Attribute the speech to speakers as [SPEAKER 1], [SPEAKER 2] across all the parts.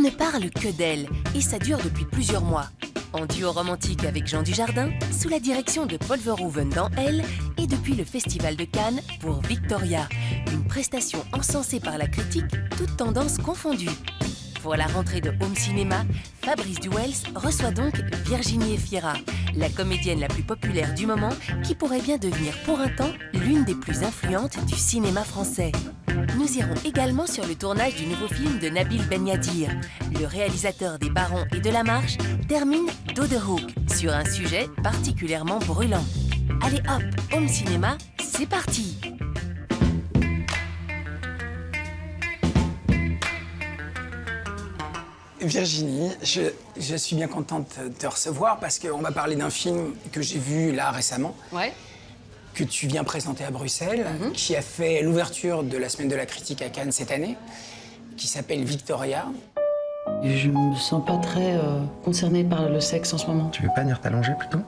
[SPEAKER 1] ne parle que d'elle et ça dure depuis plusieurs mois. En duo romantique avec Jean Dujardin, sous la direction de Paul Verhoeven dans Elle et depuis le Festival de Cannes pour Victoria, une prestation encensée par la critique, toutes tendances confondues. Pour la rentrée de Home Cinéma, Fabrice Duels reçoit donc Virginie Efira, la comédienne la plus populaire du moment qui pourrait bien devenir pour un temps l'une des plus influentes du cinéma français. Nous irons également sur le tournage du nouveau film de Nabil Benyadir. Le réalisateur des Barons et de la Marche termine Do the Hook sur un sujet particulièrement brûlant. Allez hop, Home Cinéma, c'est parti!
[SPEAKER 2] Virginie, je suis bien contente de te recevoir parce qu'on va parler d'un film que j'ai vu là récemment, que tu viens présenter à Bruxelles, qui a fait l'ouverture de la Semaine de la Critique à Cannes cette année, qui s'appelle Victoria.
[SPEAKER 3] Je me sens pas très concernée par le sexe en ce moment.
[SPEAKER 4] Tu veux pas venir t'allonger plutôt?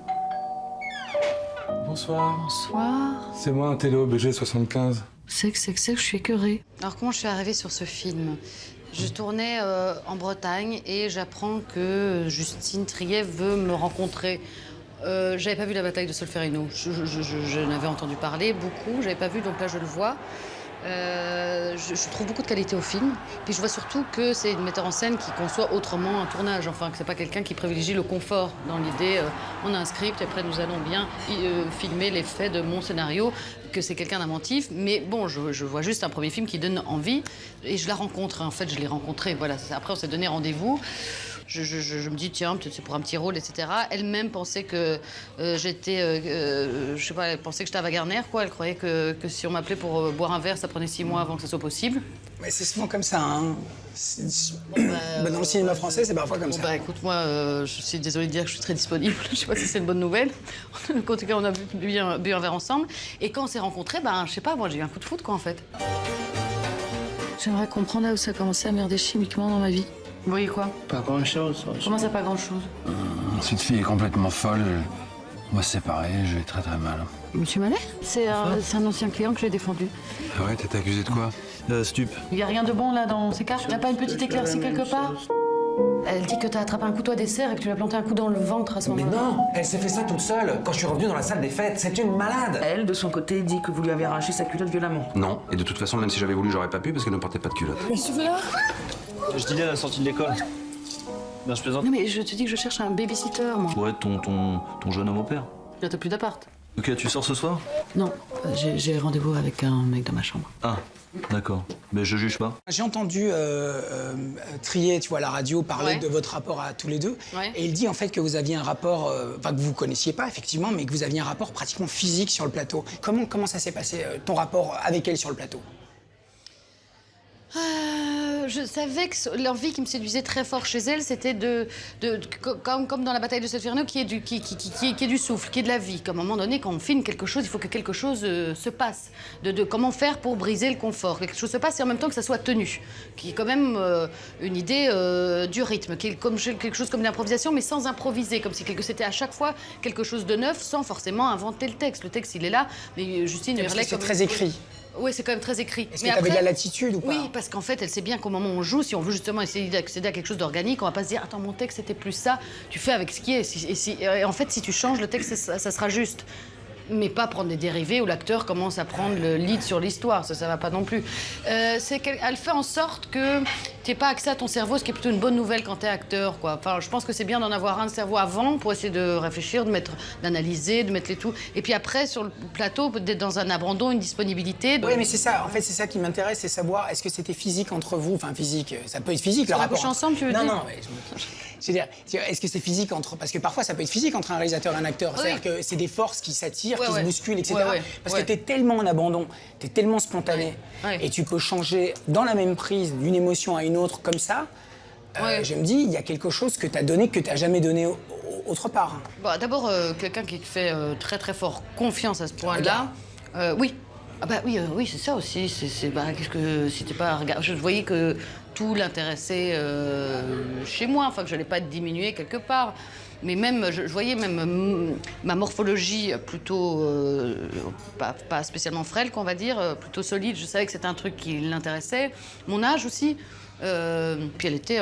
[SPEAKER 5] Bonsoir.
[SPEAKER 3] Bonsoir.
[SPEAKER 5] C'est moi, un télo, BG75.
[SPEAKER 3] Sexe, je suis écœurée.
[SPEAKER 6] Alors comment je suis arrivée sur ce film? Je tournais en Bretagne et j'apprends que Justine Triet veut me rencontrer. J'avais pas vu la bataille de Solferino. Je n'avais entendu parler beaucoup, j'avais pas vu, donc là je le vois. Je trouve beaucoup de qualité au film. Puis je vois surtout que c'est une metteur en scène qui conçoit autrement un tournage. Enfin, que c'est pas quelqu'un qui privilégie le confort. Dans l'idée, on a un script et après nous allons bien filmer les faits de mon scénario. Que c'est quelqu'un d'inventif. Mais bon, je vois juste un premier film qui donne envie. Et je la rencontre. En fait, je l'ai rencontrée. Voilà. Après, on s'est donné rendez-vous. Je me dis, tiens, peut-être c'est pour un petit rôle, etc. Elle-même pensait que j'étais... je sais pas, elle pensait que j'étais à Wagarner, quoi. Elle croyait que si on m'appelait pour boire un verre, ça prenait 6 mois avant que ça soit possible.
[SPEAKER 2] Mais c'est souvent comme ça, hein. Dans le cinéma français, c'est parfois comme ça.
[SPEAKER 6] Bah écoute, moi, je suis désolée de dire que je suis très disponible. Je sais pas si c'est une bonne nouvelle. En tout cas, on a bu un verre ensemble. Et quand on s'est rencontrés, ben, je sais pas, moi, j'ai eu un coup de foudre, quoi, en fait.
[SPEAKER 3] J'aimerais comprendre là où ça a commencé à merder chimiquement dans ma vie.
[SPEAKER 6] Vous voyez quoi?
[SPEAKER 4] Pas grand-chose.
[SPEAKER 6] Comment ça, pas grand-chose?
[SPEAKER 4] Cette fille est complètement folle. On va se séparer, je vais très mal.
[SPEAKER 6] Monsieur Mallet? C'est un ancien client que j'ai défendu.
[SPEAKER 4] Ah ouais, t'es accusé de quoi? Stup.
[SPEAKER 6] Il y a rien de bon, là, dans ces cartes? T'as pas une petite éclaircie quelque part? Elle dit que t'as attrapé un couteau à dessert et que tu lui as planté un coup dans le ventre à ce
[SPEAKER 7] Mais
[SPEAKER 6] moment-là.
[SPEAKER 7] non, elle s'est fait ça toute seule quand je suis revenu dans la salle des fêtes. C'est une malade.
[SPEAKER 3] Elle, de son côté, dit que vous lui avez arraché sa culotte violemment.
[SPEAKER 4] Non, et de toute façon, même si j'avais voulu, j'aurais pas pu parce qu'elle ne portait pas de culotte.
[SPEAKER 3] Mais tu veux là?
[SPEAKER 8] Je dînais à la sortie de l'école. Ben, je plaisante.
[SPEAKER 3] Non mais je te dis que je cherche un babysitter, moi.
[SPEAKER 8] Ouais, ton jeune homme au père.
[SPEAKER 6] Là, t'as plus d'appart.
[SPEAKER 8] Ok, tu sors ce soir?
[SPEAKER 3] Non, j'ai rendez-vous avec un mec dans ma chambre.
[SPEAKER 8] Ah, d'accord. Mais je juge pas.
[SPEAKER 2] J'ai entendu Trier, tu vois, à la radio, parler
[SPEAKER 6] Ouais.
[SPEAKER 2] de votre rapport à tous les deux.
[SPEAKER 6] Ouais.
[SPEAKER 2] Et il dit en fait que vous aviez un rapport, enfin que vous connaissiez pas effectivement, mais que vous aviez un rapport pratiquement physique sur le plateau. Comment ça s'est passé, ton rapport avec elle sur le plateau?
[SPEAKER 6] Je savais que l'envie qui me séduisait très fort chez elle, c'était comme dans la bataille de Solferino, qui est du souffle, qui est de la vie. Qu'à un moment donné, quand on filme quelque chose, il faut que quelque chose se passe. Comment faire pour briser le confort, que quelque chose se passe et en même temps que ça soit tenu. Qui est quand même une idée du rythme, qui est quelque chose comme l'improvisation, mais sans improviser, comme si c'était à chaque fois quelque chose de neuf, sans forcément inventer le texte. Le texte, il est là, mais Justine
[SPEAKER 2] Parce que
[SPEAKER 6] hurlait
[SPEAKER 2] c'est
[SPEAKER 6] comme...
[SPEAKER 2] très écrit.
[SPEAKER 6] Oui, c'est quand même très écrit.
[SPEAKER 2] Est-ce que tu avais de la latitude ou pas?
[SPEAKER 6] Oui, parce qu'en fait, elle sait bien qu'au moment où on joue, si on veut justement essayer d'accéder à quelque chose d'organique, on va pas se dire « Attends, mon texte, c'était plus ça ». Tu fais avec ce qui est. Et en fait, si tu changes le texte, ça sera juste. Mais pas prendre des dérivés où l'acteur commence à prendre le lead sur l'histoire. Ça va pas non plus. Elle fait en sorte que tu n'aies pas accès à ton cerveau, ce qui est plutôt une bonne nouvelle quand tu es acteur, quoi. Enfin, je pense que c'est bien d'en avoir un de cerveau avant pour essayer de réfléchir, d'analyser, de mettre les tout. Et puis après, sur le plateau, d'être dans un abandon, une disponibilité.
[SPEAKER 2] Oui, mais c'est ça. En fait, c'est ça qui m'intéresse, c'est savoir est-ce que c'était physique entre vous? Enfin, physique, ça peut être physique, le
[SPEAKER 6] On a
[SPEAKER 2] rapport.
[SPEAKER 6] couché ensemble, tu veux dire?
[SPEAKER 2] Non, mais je veux dire, est-ce que c'est physique entre... Parce que parfois, ça peut être physique entre un réalisateur et un acteur. C'est-à-dire que c'est des forces qui s'attirent, qui se bousculent, etc. Parce que t'es tellement en abandon, t'es tellement spontané, et tu peux changer dans la même prise d'une émotion à une autre comme ça. Je me dis, il y a quelque chose que t'as donné que t'as jamais donné autre part.
[SPEAKER 6] Bah, d'abord, quelqu'un qui te fait très très fort confiance à ce point-là. Oui. Ah bah oui, oui, c'est ça aussi. Qu'est-ce que c'était pas je voyais que tout l'intéressait chez moi, enfin que je n'allais pas diminuer quelque part. Mais même, je voyais même ma morphologie plutôt, pas spécialement frêle, qu'on va dire, plutôt solide. Je savais que c'était un truc qui l'intéressait. Mon âge aussi. Puis elle était,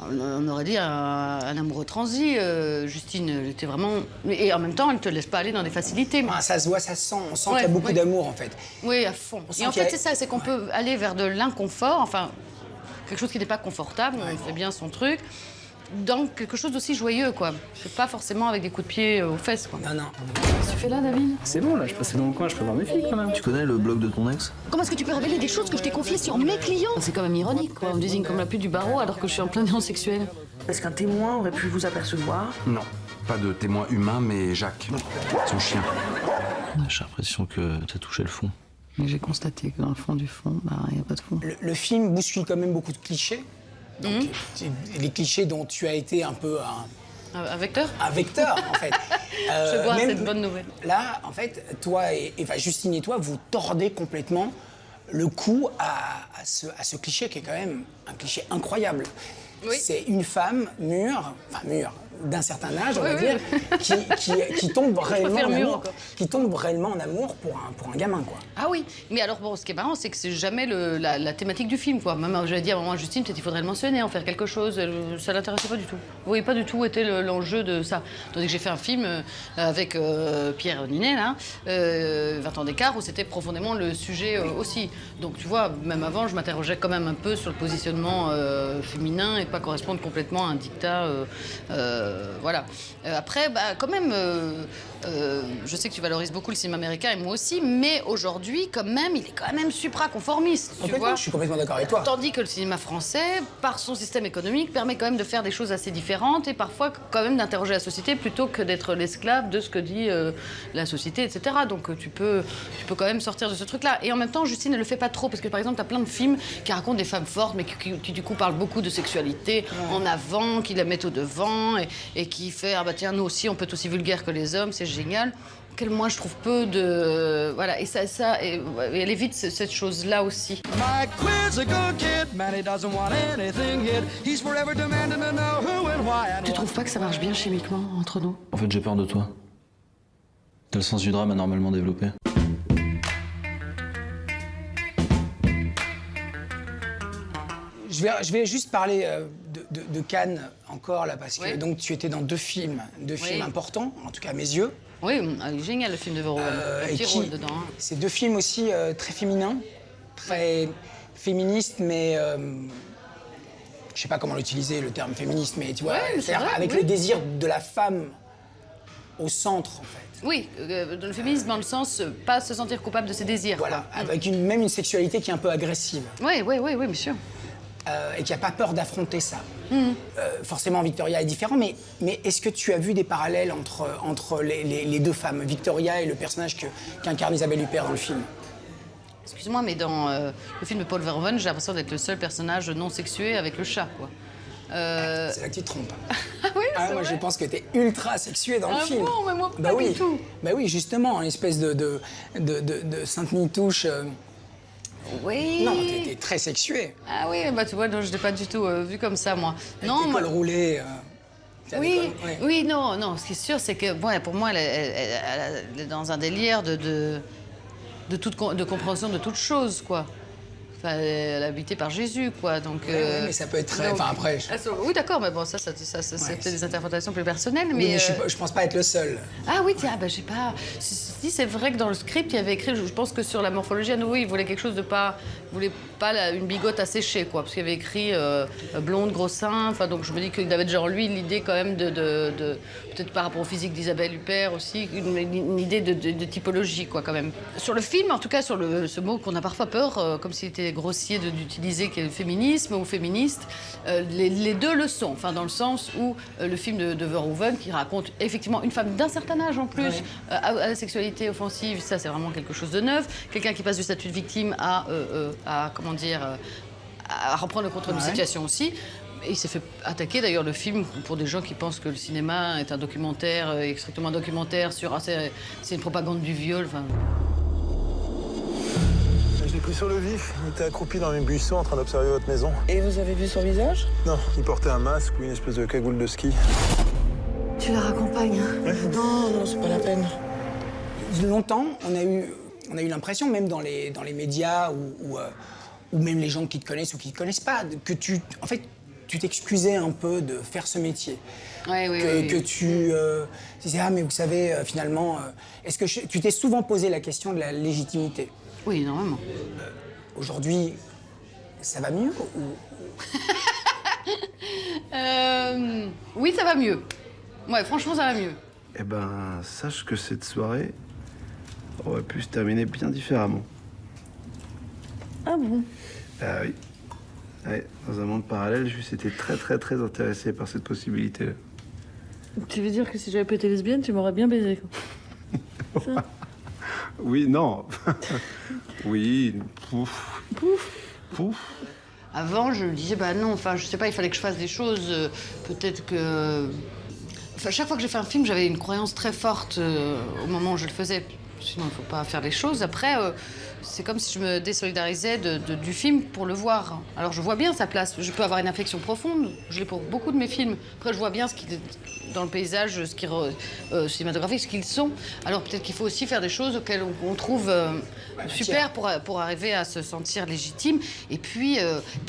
[SPEAKER 6] on aurait dit, un amoureux transi. Justine, elle était vraiment... Et en même temps, elle ne te laisse pas aller dans des facilités.
[SPEAKER 2] Ça se voit, ça se sent. On sent qu'il y a beaucoup d'amour, en fait.
[SPEAKER 6] Oui, à fond. Et en fait, c'est ça, c'est qu'on peut aller vers de l'inconfort, enfin, quelque chose qui n'est pas confortable, on fait bien son truc, dans quelque chose d'aussi joyeux, quoi. C'est pas forcément avec des coups de pied aux fesses, quoi.
[SPEAKER 2] Non.
[SPEAKER 3] Qu'est-ce que tu fais là, David?
[SPEAKER 9] C'est bon, là, je passais dans le coin, je peux voir mes filles, quand même.
[SPEAKER 8] Tu connais le blog de ton ex?
[SPEAKER 10] Comment est-ce que tu peux révéler des choses que je t'ai confiées sur mes clients?
[SPEAKER 3] C'est quand même ironique, quoi. On me désigne comme la pute du barreau alors que je suis en plein néant sexuel.
[SPEAKER 10] Est-ce qu'un témoin aurait pu vous apercevoir?
[SPEAKER 4] Non, pas de témoin humain, mais Jacques, son chien.
[SPEAKER 8] J'ai l'impression que t'as touché le fond.
[SPEAKER 3] Mais j'ai constaté que dans le fond du fond, il n'y a pas de fond.
[SPEAKER 2] Le film bouscule quand même beaucoup de clichés. Donc, les clichés dont tu as été un peu
[SPEAKER 6] Un vecteur?
[SPEAKER 2] un vecteur, en fait.
[SPEAKER 6] Je vois cette bonne nouvelle.
[SPEAKER 2] Là, en fait, toi et Justine et toi, vous tordez complètement le cou à ce cliché qui est quand même un cliché incroyable.
[SPEAKER 6] Oui.
[SPEAKER 2] C'est une femme mûre, d'un certain âge, on va dire, qui tombe réellement en amour, en amour pour un gamin, quoi.
[SPEAKER 6] Ah oui, mais alors bon, ce qui est marrant, c'est que c'est jamais la thématique du film, quoi. Même, j'avais dit à un moment à Justine, peut-être il faudrait le mentionner, en faire quelque chose. Ça l'intéressait pas du tout. Vous voyez pas du tout où était l'enjeu de ça. Tandis que j'ai fait un film avec Pierre Ninet, là, 20 ans d'écart, où c'était profondément le sujet aussi. Donc tu vois, même avant, je m'interrogeais quand même un peu sur le positionnement féminin et pas correspondre complètement à un dictat. Voilà. Après, quand même, je sais que tu valorises beaucoup le cinéma américain et moi aussi, mais aujourd'hui, quand même, il est quand même supra-conformiste. Tu vois,
[SPEAKER 2] je suis complètement d'accord avec toi.
[SPEAKER 6] Tandis que le cinéma français, par son système économique, permet quand même de faire des choses assez différentes et parfois quand même d'interroger la société plutôt que d'être l'esclave de ce que dit la société, etc. Donc tu peux quand même sortir de ce truc-là. Et en même temps, Justine, elle le fait pas trop parce que par exemple, tu as plein de films qui racontent des femmes fortes, mais qui du coup parlent beaucoup de sexualité en avant, qui la mettent au devant et qui fait ah bah tiens, nous aussi, on peut être aussi vulgaire que les hommes, c'est génial. Moi, je trouve peu de... Voilà, et elle évite cette chose-là aussi.
[SPEAKER 3] Tu trouves pas que ça marche bien chimiquement entre nous?
[SPEAKER 8] En fait, j'ai peur de toi. T'as le sens du drame anormalement développé.
[SPEAKER 2] Je vais juste parler de Cannes encore, là, parce que donc, tu étais dans deux films importants, en tout cas à mes yeux.
[SPEAKER 6] Oui, génial le film de Verhoeven. Un petit rôle dedans.
[SPEAKER 2] C'est deux films aussi très féminins, très féministes, mais je sais pas comment l'utiliser, le terme féministe, mais tu vois, avec le désir de la femme au centre, en fait.
[SPEAKER 6] Oui, le féminisme dans le sens pas se sentir coupable de ses désirs.
[SPEAKER 2] Voilà, avec même une sexualité qui est un peu agressive.
[SPEAKER 6] Oui, bien sûr.
[SPEAKER 2] Et qui n'a pas peur d'affronter ça. Forcément, Victoria est différent, mais est-ce que tu as vu des parallèles entre les deux femmes, Victoria et le personnage qu'incarne Isabelle Huppert dans le film?
[SPEAKER 6] Excuse-moi, mais dans le film de Paul Verhoeven, j'ai l'impression d'être le seul personnage non sexué avec le chat, quoi.
[SPEAKER 2] C'est là que tu te trompes.
[SPEAKER 6] Ah oui,
[SPEAKER 2] moi, je pense que tu es ultra sexuée dans le film.
[SPEAKER 6] Ah bon, mais moi, pas du tout.
[SPEAKER 2] Bah oui, justement, une espèce de Sainte-Nitouche...
[SPEAKER 6] Oui.
[SPEAKER 2] Non, t'étais très sexuée.
[SPEAKER 6] Ah oui, bah tu vois, non, je l'ai pas du tout vu comme ça, moi.
[SPEAKER 2] Avec tes cols roulés.
[SPEAKER 6] Oui, non. Ce qui est sûr, c'est que pour moi, elle est dans un délire de compréhension de toute chose, quoi. Enfin, elle est habitée par Jésus, quoi. Donc,
[SPEAKER 2] oui, mais ça peut être très... Enfin, après...
[SPEAKER 6] Oui, d'accord, mais bon, ça c'était des interprétations plus personnelles, mais...
[SPEAKER 2] Oui, mais je pense pas être le seul.
[SPEAKER 6] Ah oui, tiens, j'ai pas... Si, c'est vrai que dans le script, il y avait écrit, je pense que sur la morphologie, à nouveau, il voulait quelque chose de pas... Il voulait pas une bigote asséchée, quoi, parce qu'il y avait écrit blonde, gros sein, enfin, donc je me dis qu'il avait déjà en lui l'idée quand même de peut-être par rapport au physique d'Isabelle Huppert aussi, une idée de typologie, quoi, quand même. Sur le film, en tout cas, sur ce mot qu'on a parfois peur, comme s'il était grossier d'utiliser, qui est le féminisme ou féministe, les deux le sont, enfin, dans le sens où le film de Verhoeven, qui raconte effectivement une femme d'un certain âge en plus, à la sexualité offensive, ça c'est vraiment quelque chose de neuf, quelqu'un qui passe du statut de victime à reprendre le contrôle d'une situation aussi. Et il s'est fait attaquer d'ailleurs le film pour des gens qui pensent que le cinéma est un documentaire, strictement un documentaire sur c'est une propagande du viol. Enfin...
[SPEAKER 11] Je l'ai pris sur le vif. Il était accroupi dans mes buissons en train d'observer votre maison.
[SPEAKER 10] Et vous avez vu son visage?
[SPEAKER 11] Non, il portait un masque ou une espèce de cagoule de ski.
[SPEAKER 10] Tu tu la raccompagnes.
[SPEAKER 2] Non, non, c'est pas la peine. Longtemps, on a eu l'impression, même dans les médias ou même les gens qui te connaissent ou qui te connaissent pas, que tu t'excusais un peu de faire ce métier. Que tu disais, ah mais vous savez, finalement, est-ce que tu t'es souvent posé la question de la légitimité?
[SPEAKER 6] Oui, énormément.
[SPEAKER 2] Aujourd'hui, ça va mieux ou...
[SPEAKER 6] Oui, ça va mieux. Ouais, franchement, ça va mieux.
[SPEAKER 9] Eh ben, sache que cette soirée aurait pu se terminer bien différemment.
[SPEAKER 10] Ah bon?
[SPEAKER 9] Ah oui. Ouais, dans un monde parallèle, juste été très intéressé par cette possibilité-là.
[SPEAKER 3] Tu veux dire que si j'avais pas été lesbienne, tu m'aurais bien baisé, quoi. Ça.
[SPEAKER 9] Oui, non. Oui, pouf. Pouf.
[SPEAKER 6] Avant, je me disais, bah non, enfin, je sais pas, il fallait que je fasse des choses, peut-être que... Enfin, chaque fois que j'ai fait un film, j'avais une croyance très forte au moment où je le faisais. Sinon, il faut pas faire les choses. Après, c'est comme si je me désolidarisais du film pour le voir. Alors, je vois bien sa place. Je peux avoir une affection profonde. Je l'ai pour beaucoup de mes films. Après, je vois bien ce qui dans le paysage, ce qui cinématographique, ce qu'ils sont. Alors, peut-être qu'il faut aussi faire des choses auxquelles on trouve super pour arriver à se sentir légitime. Et puis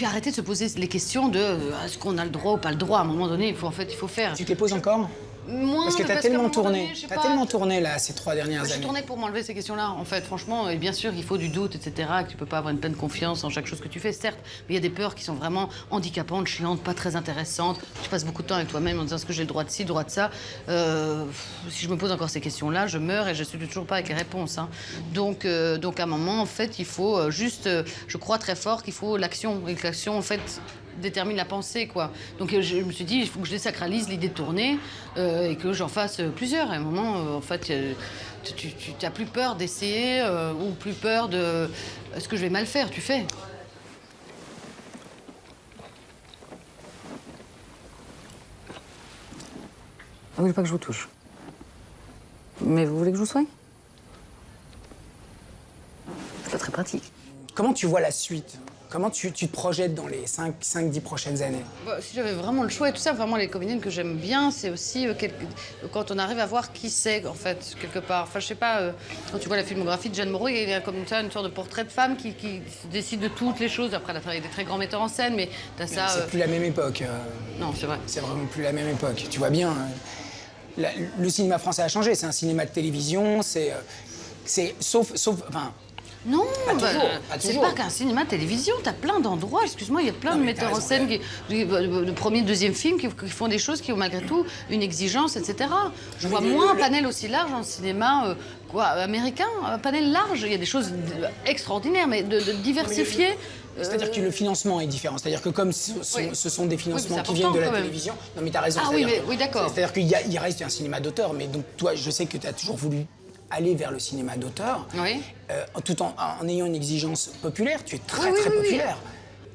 [SPEAKER 6] arrêter de se poser les questions de est-ce qu'on a le droit ou pas le droit. À un moment donné, il faut faire.
[SPEAKER 2] Tu te les poses encore?
[SPEAKER 6] Moins,
[SPEAKER 2] parce que t'as tellement tourné,
[SPEAKER 6] tellement
[SPEAKER 2] tourné là ces 3 dernières années.
[SPEAKER 6] J'ai tourné pour m'enlever ces questions-là, en fait, franchement. Et bien sûr, il faut du doute, etc. Que tu peux pas avoir une pleine confiance en chaque chose que tu fais, certes. Mais il y a des peurs qui sont vraiment handicapantes, chiantes, pas très intéressantes. Tu passes beaucoup de temps avec toi-même en disant est-ce que j'ai le droit de ci, le droit de ça. Si je me pose encore ces questions-là, je meurs et je suis toujours pas avec les réponses. Hein. Donc à un moment, en fait, il faut juste. Je crois très fort qu'il faut l'action. Et que l'action, en fait, détermine la pensée, quoi. Donc je me suis dit, il faut que je désacralise l'idée de tourner et que j'en fasse plusieurs. À un moment, en fait, tu n'as plus peur d'essayer ou plus peur de... Est-ce que je vais mal faire? Tu fais.
[SPEAKER 3] Vous voulez pas que je vous touche? Mais vous voulez que je vous soigne? C'est pas très pratique.
[SPEAKER 2] Comment tu vois la suite? Comment tu te projettes dans les 5-10 prochaines années?
[SPEAKER 6] Si j'avais vraiment le choix et tout ça, vraiment les comédiennes que j'aime bien, c'est aussi quand on arrive à voir qui c'est, en fait, quelque part. Enfin, je sais pas, quand tu vois la filmographie de Jeanne Moreau, il y a comme ça une sorte de portrait de femme qui décide de toutes les choses. Après, elle a travaillé avec des très grands metteurs en scène, mais t'as ça...
[SPEAKER 2] C'est plus la même époque.
[SPEAKER 6] Non, c'est vrai.
[SPEAKER 2] C'est vraiment plus la même époque. Tu vois bien, le cinéma français a changé. C'est un cinéma de télévision, c'est sauf... Enfin,
[SPEAKER 6] non,
[SPEAKER 2] c'est
[SPEAKER 6] pas qu'un cinéma-télévision, t'as plein d'endroits, excuse-moi, il y a plein de metteurs en scène, de premier, deuxième film, qui font des choses qui ont malgré tout une exigence, etc. Je vois moins un panel aussi large en cinéma américain, un panel large, il y a des choses extraordinaires, mais de diversifier.
[SPEAKER 2] C'est-à-dire que le financement est différent. C'est-à-dire que comme ce sont des financements qui viennent de la télévision... Non mais t'as raison.
[SPEAKER 6] Ah oui, d'accord.
[SPEAKER 2] C'est-à-dire qu'il reste un cinéma d'auteur, mais donc toi, je sais que tu as toujours voulu aller vers le cinéma d'auteur, tout en ayant une exigence populaire. Tu es très populaire.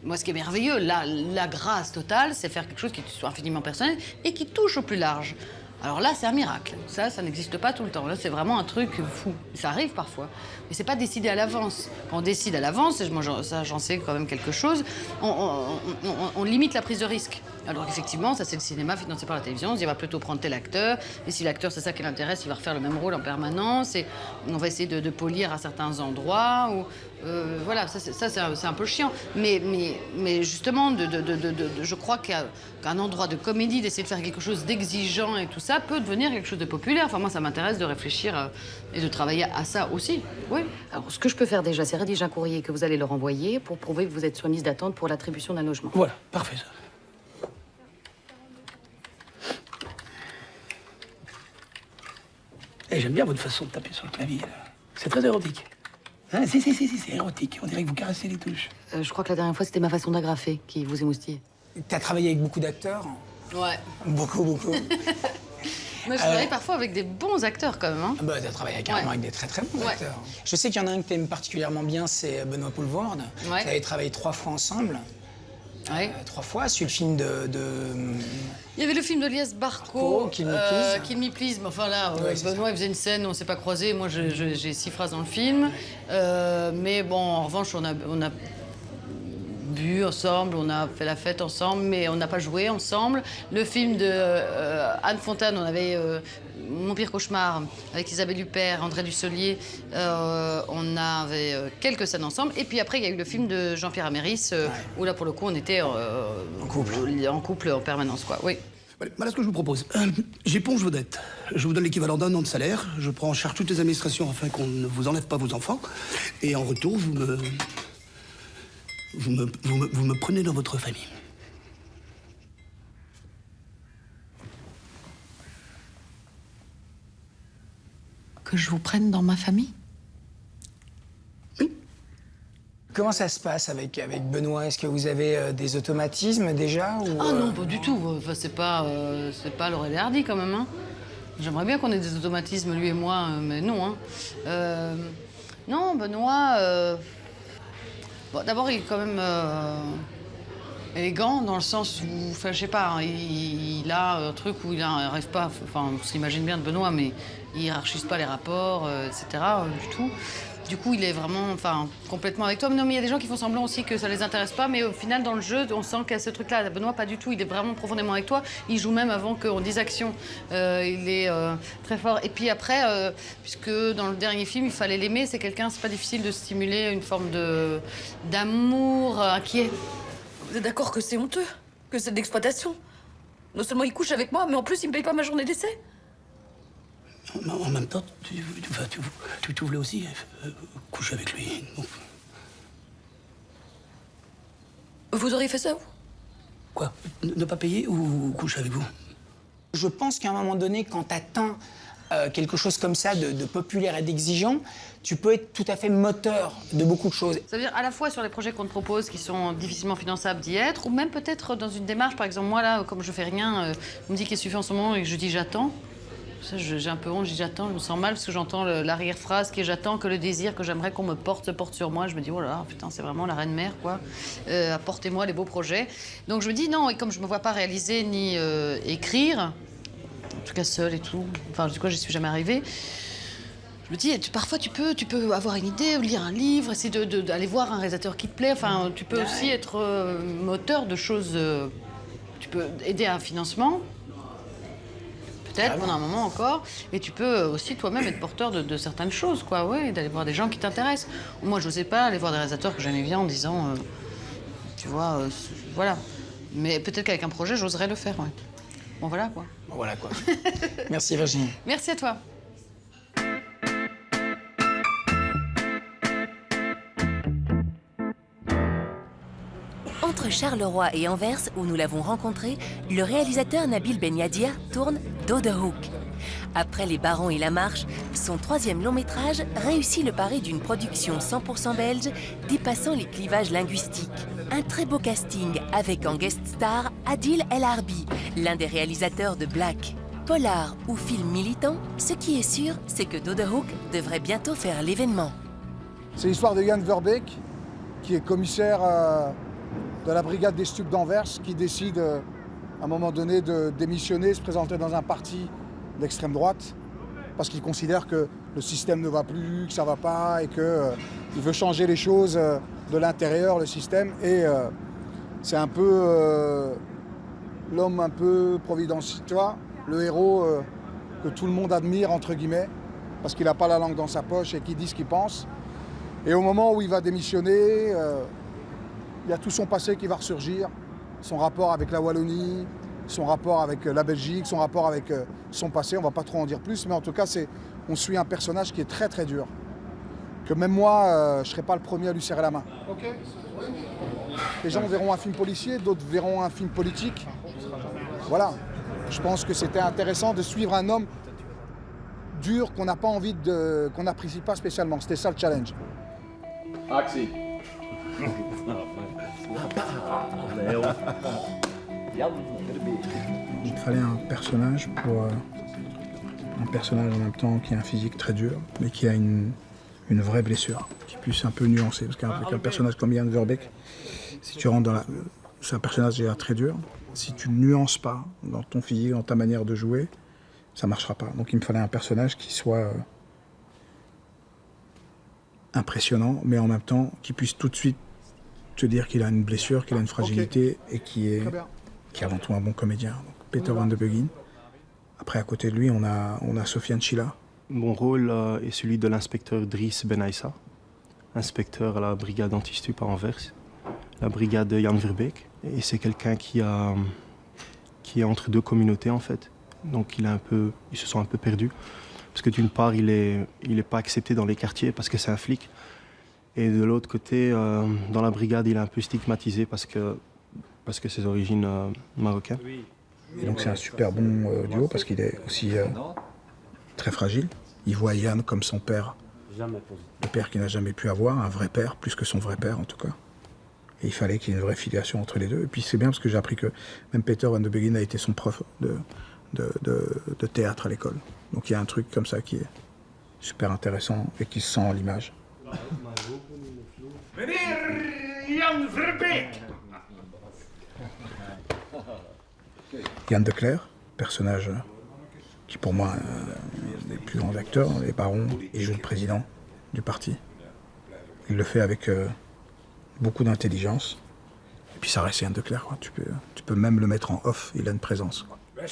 [SPEAKER 6] Moi, ce qui est merveilleux, la grâce totale, c'est faire quelque chose qui soit infiniment personnel et qui touche au plus large. Alors là, c'est un miracle. Ça n'existe pas tout le temps. Là, c'est vraiment un truc fou. Ça arrive parfois. Mais c'est pas décidé à l'avance. Quand on décide à l'avance, moi, j'en sais quand même quelque chose, on limite la prise de risque. Alors effectivement, ça c'est le cinéma financé par la télévision, on va plutôt prendre tel acteur, et si l'acteur c'est ça qui l'intéresse, il va refaire le même rôle en permanence, et on va essayer de polir à certains endroits, ou voilà, ça c'est un peu chiant. Mais justement, je crois qu'un endroit de comédie, d'essayer de faire quelque chose d'exigeant et tout ça, peut devenir quelque chose de populaire. Enfin moi ça m'intéresse de réfléchir et de travailler à ça aussi, oui.
[SPEAKER 3] Alors ce que je peux faire déjà, c'est rédiger un courrier que vous allez leur envoyer pour prouver que vous êtes sur liste d'attente pour l'attribution d'un logement.
[SPEAKER 2] Voilà, parfait ça.
[SPEAKER 12] J'aime bien votre façon de taper sur le clavier. C'est très érotique. Hein, si, c'est érotique. On dirait que vous caressez les touches.
[SPEAKER 3] Je crois que la dernière fois, c'était ma façon d'agrafer qui vous émoustillait.
[SPEAKER 2] T'as travaillé avec beaucoup d'acteurs?
[SPEAKER 6] Ouais.
[SPEAKER 2] Beaucoup.
[SPEAKER 6] Moi, je travaille parfois avec des bons acteurs, quand même. Hein.
[SPEAKER 2] T'as travaillé carrément avec des très bons acteurs. Je sais qu'il y en a un que t'aimes particulièrement bien, c'est Benoît Poelvoorde. Vous avez travaillé 3 fois ensemble. 3 fois, sur le film de...
[SPEAKER 6] Il y avait le film de Lies Barco,
[SPEAKER 2] Kill Me Please.
[SPEAKER 6] Kill Me Please, mais enfin là, Benoît il faisait une scène, on s'est pas croisés, moi j'ai 6 phrases dans le film. Mais bon, en revanche, on a bu ensemble, on a fait la fête ensemble, mais on n'a pas joué ensemble. Le film de Anne Fontaine, on avait Mon pire cauchemar avec Isabelle Huppert, André Dussolier, on avait quelques scènes ensemble. Et puis après, il y a eu le film de Jean-Pierre Améris, où là, pour le coup, on était en couple en permanence, quoi. Oui.
[SPEAKER 12] Voilà ce que je vous propose. J'éponge vos dettes. Je vous donne l'équivalent d'1 an de salaire. Je prends en charge toutes les administrations afin qu'on ne vous enlève pas vos enfants. Et en retour, vous me prenez dans votre famille.
[SPEAKER 6] Que je vous prenne dans ma famille?
[SPEAKER 2] Comment ça se passe avec Benoît? Est-ce que vous avez des automatismes déjà ou,
[SPEAKER 6] Ah non, pas du tout. Enfin, c'est pas Laurel et Hardy quand même. Hein. J'aimerais bien qu'on ait des automatismes, lui et moi, mais non. Hein. Non, Benoît... Bon, d'abord, il est quand même élégant dans le sens où... Enfin, je sais pas, hein, il a un truc où il n'arrive pas... Enfin, on s'imagine bien de Benoît, mais il hiérarchise pas les rapports, etc. Du tout. Du coup, il est vraiment, complètement avec toi. Mais non, mais il y a des gens qui font semblant aussi que ça les intéresse pas, mais au final, dans le jeu, on sent qu'il y a ce truc-là. Benoît, pas du tout. Il est vraiment profondément avec toi. Il joue même avant qu'on dise action. Il est très fort. Et puis après, puisque dans le dernier film, il fallait l'aimer, c'est pas difficile de stimuler une forme d'amour inquiet.
[SPEAKER 10] Vous êtes d'accord que c'est honteux? Que c'est de l'exploitation? Non seulement il couche avec moi, mais en plus, il me paye pas ma journée d'essai?
[SPEAKER 12] En même temps, tu voulais aussi coucher avec lui. Donc...
[SPEAKER 10] Vous auriez fait ça, vous?
[SPEAKER 12] Quoi? Ne pas payer ou coucher avec vous?
[SPEAKER 2] Je pense qu'à un moment donné, quand tu atteins quelque chose comme ça de populaire et d'exigeant, tu peux être tout à fait moteur de beaucoup de choses.
[SPEAKER 6] Ça veut dire à la fois sur les projets qu'on te propose qui sont difficilement finançables d'y être, ou même peut-être dans une démarche, par exemple moi là, comme je fais rien, on me dit qu'est-ce que tu fais en ce moment et que je dis j'attends. Ça, j'ai un peu honte, je dis j'attends, je me sens mal parce que j'entends l'arrière-phrase qui est j'attends que le désir que j'aimerais qu'on me porte se porte sur moi. Je me dis oh là là, putain, c'est vraiment la reine-mère quoi. Apportez-moi les beaux projets. Donc je me dis non, et comme je me vois pas réaliser ni écrire, en tout cas seule et tout, enfin du coup j'y suis jamais arrivée. Je me dis, parfois tu peux avoir une idée, lire un livre, essayer d'aller voir un réalisateur qui te plaît. Enfin, tu peux aussi être moteur de choses. Tu peux aider à un financement. Peut-être pendant un moment encore, et tu peux aussi toi-même être porteur de certaines choses, quoi, ouais, d'aller voir des gens qui t'intéressent. Moi, je n'osais pas aller voir des réalisateurs que j'aimais bien en disant, tu vois, voilà. Mais peut-être qu'avec un projet, j'oserais le faire, ouais. Bon, voilà, quoi.
[SPEAKER 2] Bon, voilà, quoi. Merci, Virginie.
[SPEAKER 6] Merci à toi.
[SPEAKER 1] Entre Charleroi et Anvers, où nous l'avons rencontré, le réalisateur Nabil Benyadia tourne Do the Hook. Après Les Barons et La Marche, son 3e long métrage réussit le pari d'une production 100% belge dépassant les clivages linguistiques. Un très beau casting avec en guest star Adil El Arbi, l'un des réalisateurs de Black. Polar ou film militant, ce qui est sûr, c'est que Do the Hook devrait bientôt faire l'événement.
[SPEAKER 13] C'est l'histoire de Jan Verbeek, qui est commissaire de la brigade des stupes d'Anvers, qui décide à un moment donné de démissionner, se présenter dans un parti d'extrême droite, parce qu'il considère que le système ne va plus, que ça ne va pas, et qu'il veut changer les choses de l'intérieur, le système. Et c'est un peu l'homme un peu providentiel, tu vois, le héros que tout le monde admire, entre guillemets, parce qu'il n'a pas la langue dans sa poche et qu'il dit ce qu'il pense. Et au moment où il va démissionner, il y a tout son passé qui va ressurgir, son rapport avec la Wallonie, son rapport avec la Belgique, son rapport avec son passé. On ne va pas trop en dire plus, mais en tout cas, on suit un personnage qui est très très dur. Que même moi, je ne serai pas le premier à lui serrer la main. Okay. Les gens verront un film policier, d'autres verront un film politique. Voilà. Je pense que c'était intéressant de suivre un homme dur qu'on n'a pas envie qu'on n'apprécie pas spécialement. C'était ça le challenge.
[SPEAKER 14] Actie.
[SPEAKER 13] Il fallait un personnage en même temps qui a un physique très dur, mais qui a une vraie blessure, qui puisse un peu nuancer. Parce qu'avec un personnage comme Jan Verbeek, si tu rentres c'est un personnage déjà très dur. Si tu ne nuances pas dans ton physique, dans ta manière de jouer, ça ne marchera pas. Donc il me fallait un personnage qui soit impressionnant, mais en même temps qui puisse tout de suite te dire qu'il a une blessure, qu'il a une fragilité et qui est avant tout un bon comédien. Donc, Peter Van de Begin. Après, à côté de lui, on a Sofiane Chila.
[SPEAKER 15] Mon rôle est celui de l'inspecteur Driss Benaïssa, inspecteur à la brigade anti-stup à Anvers, la brigade de Jan Verbeek. Et c'est quelqu'un qui est entre deux communautés, en fait. Donc ils se sont un peu perdus. Parce que d'une part, il est pas accepté dans les quartiers parce que c'est un flic. Et de l'autre côté, dans la brigade, il est un peu stigmatisé parce que ses origines marocaines.
[SPEAKER 13] Et donc c'est un super bon duo parce qu'il est aussi très fragile. Il voit Yann comme son père, le père qu'il n'a jamais pu avoir, un vrai père, plus que son vrai père en tout cas. Et il fallait qu'il y ait une vraie filiation entre les deux. Et puis c'est bien parce que j'ai appris que même Peter Van de Begin a été son prof de théâtre à l'école. Donc il y a un truc comme ça qui est super intéressant et qui se sent à l'image.
[SPEAKER 16] Jan Verbeek.
[SPEAKER 13] Yann de Cler, personnage qui pour moi est un des plus grands acteurs, les barons, il joue le président du parti. Il le fait avec beaucoup d'intelligence. Et puis ça reste Yann de Cler, quoi. Tu peux même le mettre en off, il a une présence, quoi.
[SPEAKER 16] Jan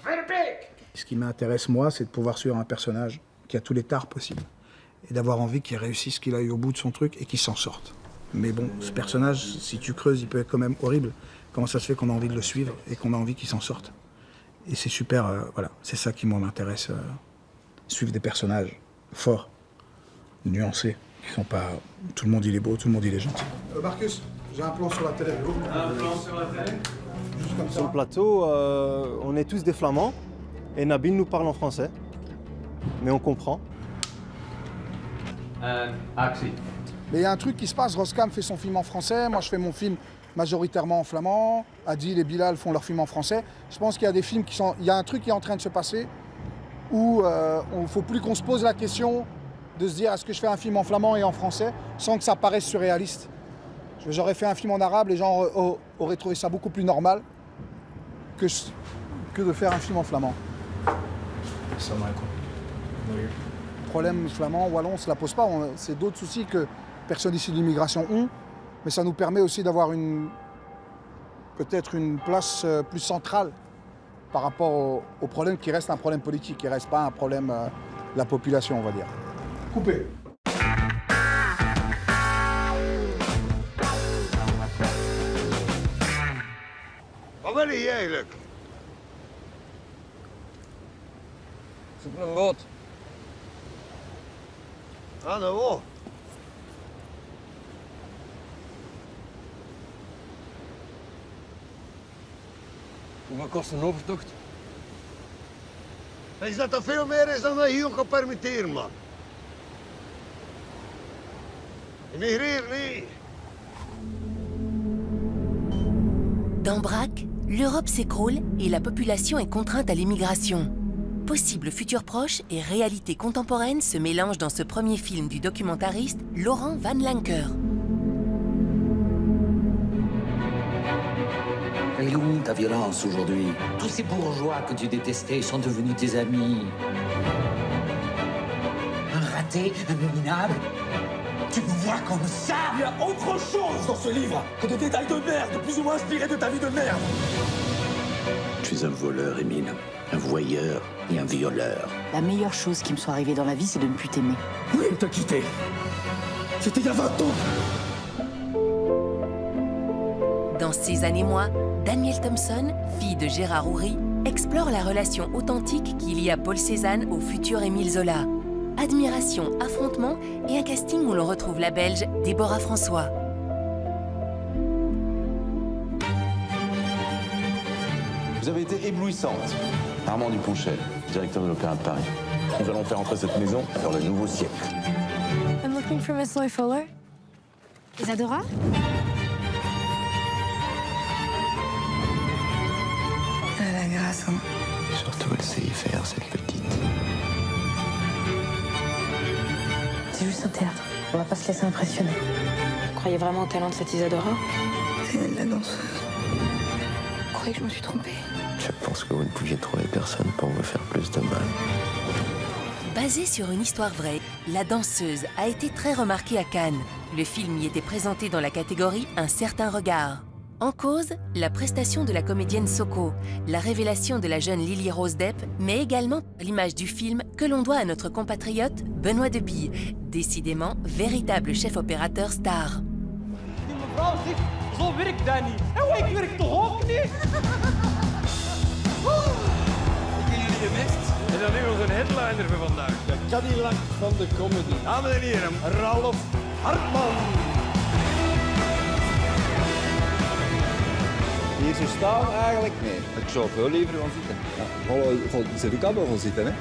[SPEAKER 16] Verbeek.
[SPEAKER 13] Ce qui m'intéresse moi, c'est de pouvoir suivre un personnage qui a tous les tares possibles. Et d'avoir envie qu'il réussisse, qu'il aille au bout de son truc et qu'il s'en sorte. Mais bon, ce personnage, si tu creuses, il peut être quand même horrible. Comment ça se fait qu'on a envie de le suivre et qu'on a envie qu'il s'en sorte? Et c'est super, voilà, c'est ça qui moi m'intéresse. Suivre des personnages forts, nuancés, qui sont pas... Tout le monde il est beau, tout le monde il est gentil. Marcus, j'ai un plan sur la télé.
[SPEAKER 14] Un plan sur la télé?
[SPEAKER 13] Juste comme ça.
[SPEAKER 15] Sur le plateau, on est tous des Flamands et Nabil nous parle en français, mais on comprend.
[SPEAKER 14] Actie.
[SPEAKER 13] Mais il y a un truc qui se passe, Roskam fait son film en français, moi je fais mon film majoritairement en flamand, Adil et Bilal font leur film en français. Je pense qu'il y a des films qui sont... Il y a un truc qui est en train de se passer où il ne faut plus qu'on se pose la question de se dire est-ce que je fais un film en flamand et en français sans que ça paraisse surréaliste. J'aurais fait un film en arabe, les gens auraient trouvé ça beaucoup plus normal que de faire un film en flamand.
[SPEAKER 2] Ça m'a quoi.
[SPEAKER 13] Problème flamand, wallon, on ne se la pose pas. C'est d'autres soucis que personnes issues de l'immigration ont, mais ça nous permet aussi d'avoir peut-être une place plus centrale par rapport au problème qui reste un problème politique, qui ne reste pas un problème de la population, on va dire. Coupé.
[SPEAKER 16] Wat wil je eigenlijk?
[SPEAKER 14] Zoek een boot.
[SPEAKER 16] Ah, nou wel.
[SPEAKER 14] Hoeveel kost een overtocht?
[SPEAKER 16] Is dat er veel meer is dan wij hier gaan permitteren, man? Immigreer niet.
[SPEAKER 1] Dans Braque, l'Europe s'écroule et la population est contrainte à l'immigration. Possible futur proche et réalité contemporaine se mélangent dans ce premier film du documentariste Laurent Van Lancker.
[SPEAKER 17] Elle est où ta violence aujourd'hui? Tous ces bourgeois que tu détestais sont devenus tes amis. Un raté, un minable. Tu nous vois comme ça?
[SPEAKER 16] Il y a autre chose dans ce livre que des détails de merde, plus ou moins inspirés de ta vie de merde.
[SPEAKER 17] Tu es un voleur, Émile. Un voyeur et un violeur.
[SPEAKER 3] La meilleure chose qui me soit arrivée dans la vie, c'est de ne plus t'aimer.
[SPEAKER 16] Oui, elle t'a quitté. C'était il y a 20 ans.
[SPEAKER 1] Dans Ces années-moi, Danielle Thompson, fille de Gérard Houry, explore la relation authentique qui lie à Paul Cézanne au futur Émile Zola. Admiration, affrontement et un casting où l'on retrouve la Belge Déborah François.
[SPEAKER 18] Vous avez été éblouissante. Armand Duponchel, directeur de l'Opéra de Paris. Nous allons faire entrer cette maison dans le nouveau siècle.
[SPEAKER 19] I'm looking for Miss Loy Fuller. Isadora? Elle a la grâce, hein.
[SPEAKER 17] Surtout, elle sait y faire, cette petite.
[SPEAKER 19] C'est juste un théâtre. On va pas se laisser impressionner. Vous croyez vraiment au talent de cette Isadora? C'est elle, la danseuse. Vous croyez que je me suis trompée?
[SPEAKER 17] Je pense que vous ne pouviez trouver personne pour vous faire plus de mal.
[SPEAKER 1] Basé sur une histoire vraie, La danseuse a été très remarqué à Cannes. Le film y était présenté dans la catégorie Un certain regard. En cause, la prestation de la comédienne Soko, la révélation de la jeune Lily Rose Depp, mais également l'image du film que l'on doit à notre compatriote Benoît de Bie, décidément véritable chef opérateur star.
[SPEAKER 16] Mevrouw, zo werkt dat niet. En ik werk toch ook niet? Ik ken jullie gemist. En dan nu onze headliner voor vandaag. De Cadillac van de comedy. Dames en heren, Ralf Hartman.
[SPEAKER 20] Hier zo staan eigenlijk? Nee, ik zou veel liever gaan zitten. Ja, zit ook allemaal gaan zitten, hè?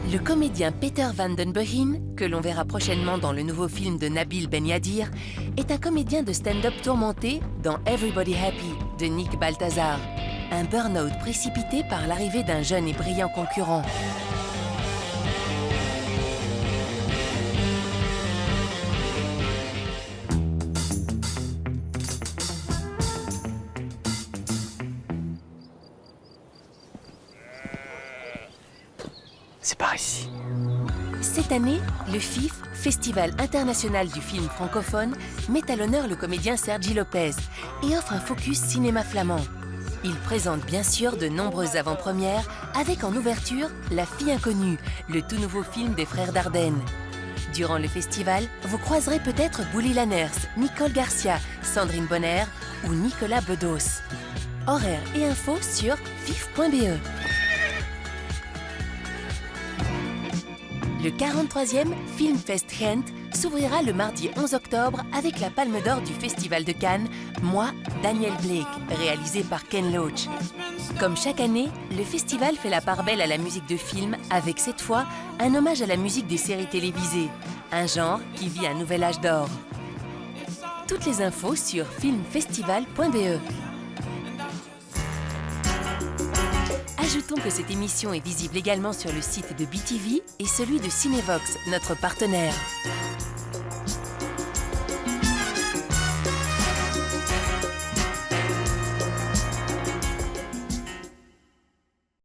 [SPEAKER 1] Le comédien Peter Van den Bohin, que l'on verra prochainement dans le nouveau film de Nabil Ben Yadir, est un comédien de stand-up tourmenté dans Everybody Happy de Nick Balthazar. Un burn-out précipité par l'arrivée d'un jeune et brillant concurrent.
[SPEAKER 2] C'est par ici.
[SPEAKER 1] Cette année, le FIF, Festival international du film francophone, met à l'honneur le comédien Sergi Lopez et offre un focus cinéma flamand. Il présente bien sûr de nombreuses avant-premières, avec en ouverture La fille inconnue, le tout nouveau film des frères Dardenne. Durant le festival, vous croiserez peut-être Bouli Lanners, Nicole Garcia, Sandrine Bonner ou Nicolas Bedos. Horaires et infos sur fif.be. Le 43e Filmfest Gent s'ouvrira le mardi 11 octobre avec la Palme d'Or du Festival de Cannes, Moi, Daniel Blake, réalisé par Ken Loach. Comme chaque année, le festival fait la part belle à la musique de film avec cette fois un hommage à la musique des séries télévisées, un genre qui vit un nouvel âge d'or. Toutes les infos sur filmfestival.be. Ajoutons que cette émission est visible également sur le site de BTV et celui de Cinévox, notre partenaire.